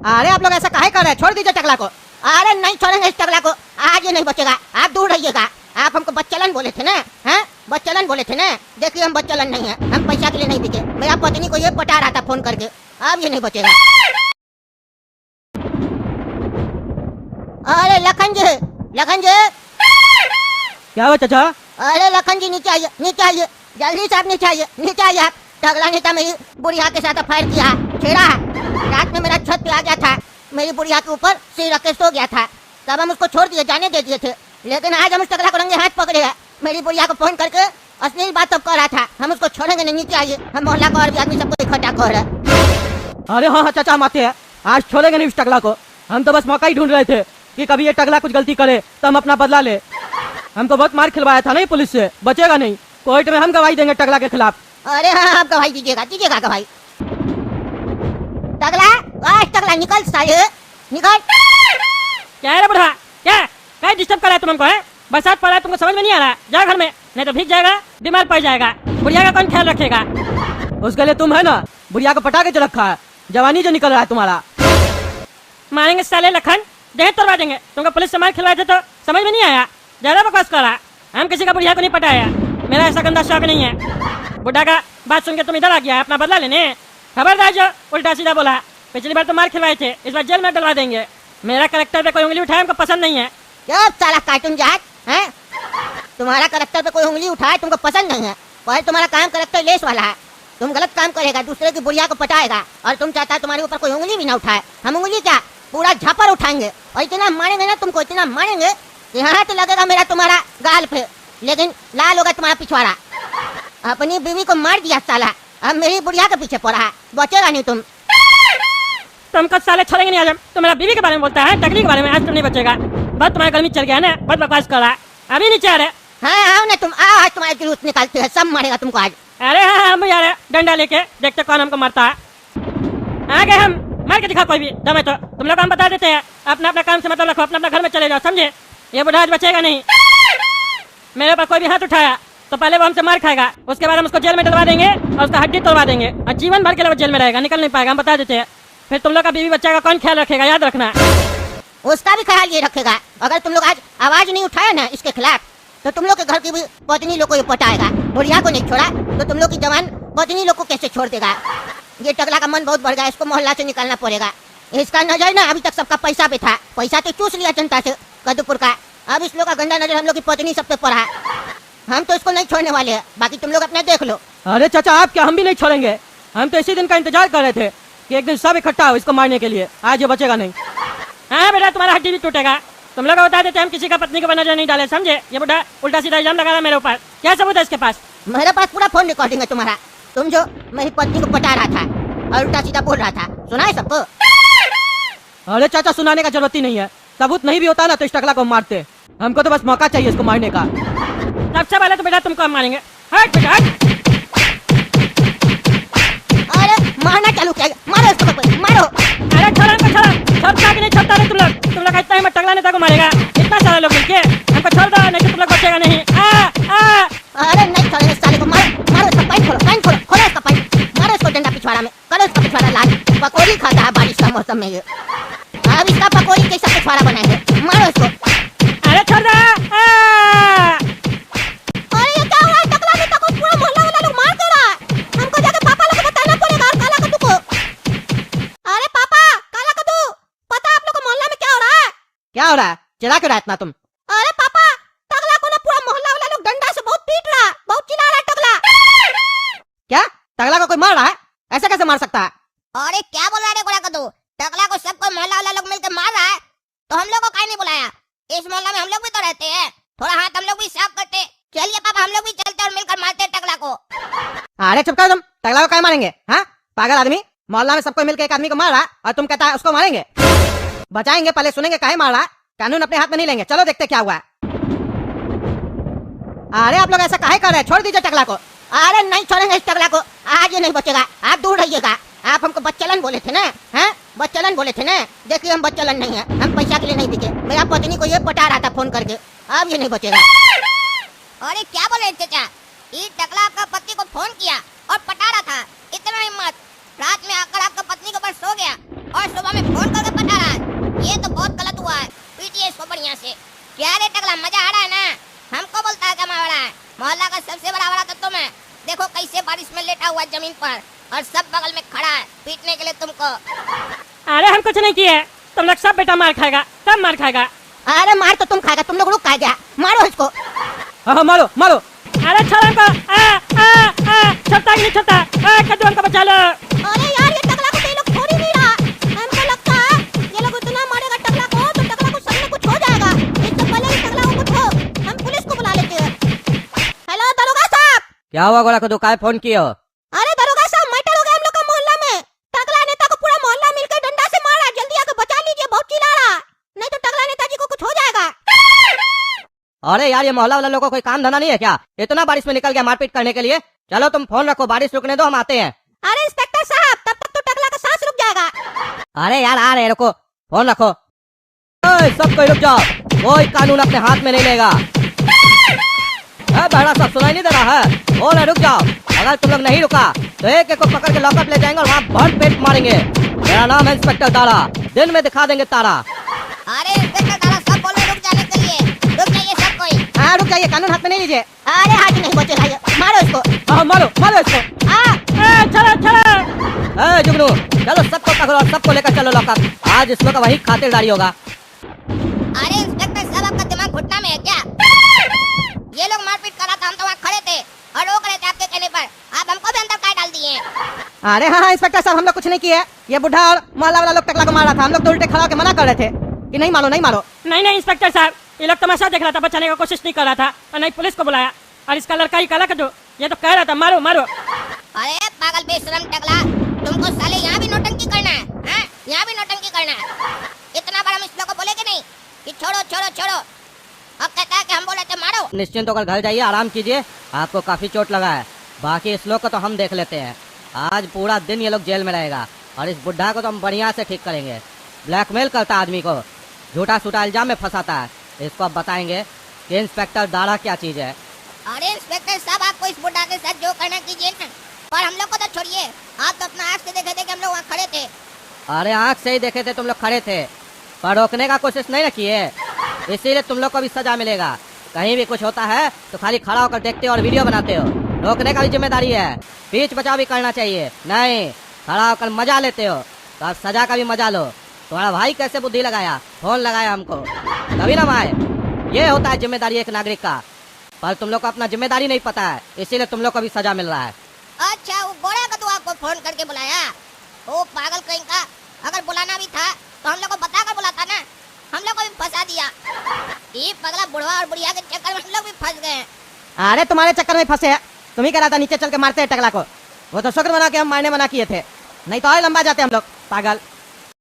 अरे आप लोग ऐसा काहे कर रहे हैं? छोड़ दीजिए टकला को। अरे नहीं छोड़ेंगे इस टकला को, आज ये नहीं बचेगा, आप दूर रहिएगा। आप हमको बच्चलन बोले थे ना, हैं? बच्चलन बोले थे ना। देखिए हम बच्चलन नहीं है, हम पैसा के लिए नहीं बिके। मेरा पत्नी को ये पटा रहा था फोन करके, अब ये नहीं बचेगा। अरे लखन जी, लखन जी। क्या हुआ चाचा? अरे लखन जी नीचे आइए, नीचे आइए, जल्दी से आप नीचे आइए, नीचे आइए आप। टकला नेता मेरी बुढ़िया के साथ फायर किया, छेड़ा। रात में मेरा छत पे आ गया था, मेरी बुढ़िया के ऊपर सिर रख के सो गया था, तब हम उसको छोड़ दिए, जाने दे दिए थे। लेकिन आज हम उस टकला को रंगे हाथ पकड़े हैं। मेरी बुढ़िया को फोन करके अश्लील बात सब कर रहा था, हम उसको छोड़ेंगे नहीं। नीचे आइए, हम मोहल्ला का और भी आदमी सबको इकट्ठा कर रहे हैं। अरे हाँ चाचा, हम आते हैं, आज छोड़ेंगे नहीं इस टकला को। हम तो बस मौका ही ढूंढ रहे थे कि कभी ये टकला कुछ गलती करे तो हम अपना बदला ले। हमको बहुत मार खिलवाया था नहीं पुलिस से, बचेगा नहीं। कोर्ट में हम गवाही देंगे टकला के खिलाफ। अरे हाँ, आप गवाही दीजिएगा, दीजिएगा गवाही। टकला, आज टकला निकल साले, निकल। क्या है रे बुढ़ा, क्या डिस्टर्ब कर रहा है तुम हमको? है बरसात पड़ रहा है, तुमको समझ में नहीं आ रहा? जाओ घर में, नहीं तो भीग जाएगा, बीमार पड़ जाएगा। बुढ़िया का कौन ख्याल रखेगा? उसके लिए तुम है ना, बुढ़िया को पटा के जो रखा है, जवानी जो निकल रहा है तुम्हारा। मारेंगे साले लखन, देह तोड़वा देंगे। तुमको पुलिस से मार खिलवाए थे तो समझ में नहीं आया? ज्यादा बकवास कर रहा। हम किसी का बुढ़िया को नहीं पटाया, मेरा ऐसा गंदा शौक नहीं है। बुढ़ा का बात सुन के तुम इधर आ गया है अपना बदला लेने। खबरदार जो उल्टा सीधा बोला। पिछली बार तो मार खिलवाए थे, इस बार जेल में डलवा देंगे। मेरा करेक्टर पे कोई उंगली उठाए हमको पसंद नहीं है। क्या साला कार्टून जाट है? तुम्हारा करेक्टर पे कोई उंगली उठाए तुमको पसंद नहीं है? और तुम्हारा काम करेक्टर लेस वाला है। तुम गलत काम करेगा, दूसरे की बुढ़िया को पटाएगा, और तुम चाहता है तुम्हारे ऊपर कोई उंगली भी ना उठाए। हम उंगली क्या, पूरा झापर उठाएंगे और इतना मारेंगे ना तुमको, इतना मारेंगे कि हाथ लगेगा मेरा तुम्हारा गाल पे, लेकिन लाल होगा तुम्हारा पिछवाड़ा। अपनी बीवी को मार दिया साला, अब मेरी बुढ़िया के पीछे पड़ा है, बचेगा नहीं तुम। तुमको साले छोड़ेंगे नहीं आज हम। तुम मेरा बीवी के बारे में बोलता है, टकली के बारे में, आज तुम नहीं बचेगा। बहुत तुम्हारा गर्मी चल गया है ना, बहुत बकवास कर रहा है। अभी नीचे आ रहे। हाँ आओ ना तुम, आओ, आज तुम्हारे जुलूस निकालते हैं, सब मारेगा तुमको आज। अरे हाँ, हम भी आ रहे डंडा लेके, देखते कौन हमको मारता है। आ गए हम, मार के दिखा कोई भी दम है तो। तुम लोग हम बता देते हैं, अपना अपना काम से मतलब रखो, अपना अपना घर में चले जाओ, समझे? ये बुढ़ा आज बचेगा नहीं। मेरे ऊपर कोई भी हाथ उठाया तो पहले वो हमसे मार खाएगा, उसके बाद हम उसको जेल में डलवा देंगे और उसका हड्डी तोड़वा देंगे, और जीवन भर के लिए वो जेल में रहेगा, निकल नहीं पाएगा। हम बता देते हैं। फिर तुम लोग का बीवी बच्चा का कौन ख्याल रखेगा, याद रखना। उसका भी ख्याल ये रखेगा। अगर तुम लोग आज आवाज नहीं उठाए ना इसके खिलाफ, तो तुम लोग के घर की भी पत्नी लोग को ये पटाएगा। बुढ़िया को नहीं छोड़ा तो तुम लोग की जवान पत्नी लोग को कैसे छोड़ देगा? ये टकला का मन बहुत बढ़ गया, इसको मोहल्ला से निकालना पड़ेगा। इसका नजर ना अभी तक सबका पैसा पे था, पैसा तो चूस लिया जनता से कदूपुर का। अब इस लोग का गंदा नजर हम लोग की पत्नी सब पे पड़ा है। हम तो इसको नहीं छोड़ने वाले हैं, बाकी तुम लोग अपना देख लो। अरे चाचा, आप क्या, हम भी नहीं छोड़ेंगे। हम तो इसी दिन का इंतजार कर रहे थे कि एक दिन सब इकट्ठा हो इसको मारने के लिए। आज ये बचेगा नहीं। हाँ बेटा, तुम्हारा हड्डी भी टूटेगा। तुम लोग बता देते हम किसी का पत्नी को नजर नहीं डाले, समझे? ये बुढ़ा उल्टा सीधा इल्जाम लगा रहा है मेरे ऊपर। क्या सबूत है इसके पास? मेरे पास पूरा फोन रिकॉर्डिंग है तुम्हारा, तुम जो मेरी पत्नी को पटा रहा था और उल्टा सीधा बोल रहा था, सुना है सबको? अरे चाचा, सुनाने का जरूरत ही नहीं है। सबूत नहीं भी होता ना तो इस टकला को मारते। हमको तो बस मौका चाहिए इसको मारने का। सबसे पहले तो बेटा तुमको हम मारेंगे। हट बेटा हट। अरे मारना चालू किया, मारो इसको, मारो। अरे छोड़ो हमको, छोड़ो। छोड़ता कि नहीं छोड़ता रे तुम लोग इतना ही टकला नेता को मारेगा? इतना सारे लोग मिलके हमको छोड़ दो, नहीं तो तुम लोग बचेगा नहीं। अरे नहीं छोड़ेंगे साले को, मारो मारो इसका पैंट खोलो, पैंट खोलो, खोलो इसका पैंट, मारो इसको डंडा पिछवाड़ा में, करो इसका पिछवाड़ा लाल। पकौड़ी खाता है बारिश का मौसम में ये, अब इसका पकौड़ी कैसा पिछवाड़ा बनाएंगे, मारो इसको। अरे छोड़ दो। अरे ये क्या हो रहा है? टकला नेता को पूरा मोहल्ला वाला लोग मार दे रहा है। हमको जाके पापा लोग को बताना पड़ेगा। और काला कद्दू को, अरे पापा, काला कद्दू, पता आप लोग को मोहल्ला में क्या हो रहा है? क्या हो रहा है? चिल्ला क्यों रहा है इतना तुम? अरे पापा, टकला को ना पूरा मोहल्ला वाला लोग डंडा से बहुत पीट रहा है, बहुत चिल्ला रहा है टकला। क्या टकला को कोई मार रहा है? ऐसा कैसे मार सकता है? अरे क्या बोल रहा है गोरा कद्दू? टकला को सबको मोहल्ला वाला लोग मिलकर मार रहा है, तो हम लोग को काहे नहीं बुलाया? इस मोहल्ला में हम लोग भी तो रहते हैं, थोड़ा हाथ हम लोग भी साफ करते। चलिए पापा, हम लोग भी चलते और मिलकर मारते टकला को। अरे चुप करो तुम, टकला को क्या मारेंगे? हाँ पागल आदमी, मोहल्ला में सबको मिलकर एक आदमी को मार रहा और तुम कहता है उसको मारेंगे? बचाएंगे, पहले सुनेंगे काहे मार रहा। कानून अपने हाथ में नहीं लेंगे, चलो देखते क्या हुआ। अरे आप लोग ऐसा काहे कर रहे हैं? छोड़ दीजिए टकला को। अरे नहीं छोड़ेंगे इस टकला को, आज ये नहीं बचेगा, आप दूर रहिएगा। आप हमको बच्चलन बोले थे ना, हैं? बच्चलन बोले थे ना। देखिए हम बच्चलन नहीं है, हम पैसा के लिए नहीं बिके। मेरा पत्नी को ये पटा रहा था फोन करके, अब ये नहीं बचेगा। अरे क्या बोले चाचा? ये टकला आपका पत्नी को फोन किया और पटा रहा था, इतना हिम्मत? रात में आकर आपका पत्नी के ऊपर सो गया और सुबह में फोन कैसे बारिश में लेटा हुआ जमीन पर और सब बगल में खड़ा है पीटने के लिए तुमको। अरे हम कुछ नहीं किए, तुम लोग सब बेटा मार खाएगा, सब मार खाएगा। अरे मार तो तुम खाएगा, तुम लोग रुक खाएगा, मारो इसको। हाँ मारो मारो। अरे छोड़ो हमको, छोड़ता कि नहीं छोड़ता, कद्दू हमको बचा लो। अरे यार ये टकला को तो ये लोग छोड़ ही नहीं रहा। हमको लगता है ये लोग इतना मारेगा टकला को तो टकला को सही में कुछ हो जाएगा। इससे पहले ही टकला को कुछ हो, हम पुलिस को बुला लेते हैं। हेलो दरोगा साहब। क्या हुआ गोला कद्दू, काय फोन किए हो? अरे दरोगा साहब मैटर हो गया हम लोग का मोहल्ला में। टकला नेता को पूरा मोहल्ला मिलकर डंडा से मारा, जल्दी आके बचा लीजिए, बहुत चिल्ला रहा, नहीं तो टकला नेताजी को कुछ हो जाएगा। अरे यार ये मोहल्ला वाला लोगों को कोई काम धंधा नहीं है क्या? इतना बारिश में निकल गया मारपीट करने के लिए। चलो तुम फोन रखो, बारिश रुकने दो, हम आते हैं। अरे इंस्पेक्टर साहब तब तक तो टकला का सांस रुक जाएगा। अरे यार आ रहे, रुको, फोन रखो। सब कोई रुक जाओ, कोई कानून अपने हाथ में नहीं लेगा। बड़ा सब सुनाई नहीं दे रहा है? बोल रुक जाओ, अगर तुम लोग नहीं रुका तो एक एक को पकड़ के लॉकअप ले जाएंगे और वहाँ भर पेट मारेंगे। मेरा नाम है इंस्पेक्टर दारा, दिन में दिखा देंगे तारा। अरे इंस्पेक्टर दारा सब बोले रुक जाने के लिए, रुक जाइए सब कोई। हाँ रुक जाइए, कानून हाथ में नहीं लीजिए। अरे हाथ नहीं बचेगा ये, मारो इसको। हाँ मारो मारो इसको। चलो चलो जुगनू, चलो सबको पकड़ो और सबको लेकर चलो लॉकअप। आज इसमें का वही खातिरदारी होगा। अरे इंस्पेक्टर साहब आपका दिमाग घुटना में है क्या? ये लोग मारपीट कर रहा था, हम तो वहाँ खड़े थे और रोक रहे थे आपके कहने पर, आप हमको भी अंदर काय डाल दिए। अरे हाँ इंस्पेक्टर साहब हम लोग कुछ नहीं किए, ये बुढ़ा और मोहल्ला वाला लोग टकला को मारा था। हम लोग तो उल्टे खड़ा होकर मना कर रहे थे कि नहीं मारो नहीं मारो। नहीं इंस्पेक्टर साहब, ये लोग तमाशा देख रहा था, बचाने की कोशिश नहीं कर रहा था और नहीं पुलिस को बुलाया। और इसका लड़का ही काला कद्दू ये तो कह रहा था मारो मारो। अरे पागल बेशरम टकला, तुमको साले यहाँ भी नौटंकी करना है, हाँ? यहाँ भी नौटंकी करना है। इतना बार हम इस लोग को बोले कि नहीं कि छोड़ो छोड़ो छोड़ो, अब कहता है कि हम बोले थे मारो। निश्चिंत होकर घर जाइए, आराम कीजिए, आपको काफी चोट लगा है। बाकी इस लोग को तो हम देख लेते हैं। आज पूरा दिन ये लोग जेल में रहेगा और इस बुढ़ा को तो हम बढ़िया से ठीक करेंगे। ब्लैकमेल करता आदमी को, झूठा सूठा इल्जाम में फंसाता है। इसको अब बताएंगे कि इंस्पेक्टर दारा क्या चीज है। अरे इंस्पेक्टर साहब आपको इस बुढ़ा के साथ जो करना कीजिए ना, पर हम लोग को तो छोड़िए। आप तो अपना आँख से देखे थे कि हम लोग वहाँ खड़े थे। अरे आँख से ही देखे थे तुम लोग खड़े थे, पर रोकने का कोशिश नहीं ना किए, इसीलिए तुम लोग को भी सजा मिलेगा। कहीं भी कुछ होता है तो खाली खड़ा होकर देखते हो और वीडियो बनाते हो। रोकने का भी जिम्मेदारी है, बीच बचाव भी करना चाहिए। नहीं, खड़ा होकर मजा लेते हो तो आप सजा का भी मजा लो। तुम्हारा भाई कैसे बुद्धि लगाया, फोन लगाया हमको, तभी ना माए। ये होता है जिम्मेदारी एक नागरिक का, पर तुम लोग को अपना जिम्मेदारी नहीं पता है, इसीलिए तुम लोग को भी सजा मिल रहा है। अच्छा वो गोरा का तो आपको फोन करके बुलाया? ओ पागल कहीं का, अगर बुलाना भी था तो हम लोग को बता कर बुलाता ना, हम लोग को भी फंसा दिया। ये पगला बुढ़वा और बुढ़िया के चक्कर में हम लोग भी फंस गए। अरे तुम्हारे चक्कर में फंसे हैं, तुम ही कह रहा था नीचे चल के मारते हैं टकला को। वो तो शुक्र मना के हम मारने मना किए थे, नहीं तो और लंबा जाते हम लोग, पागल।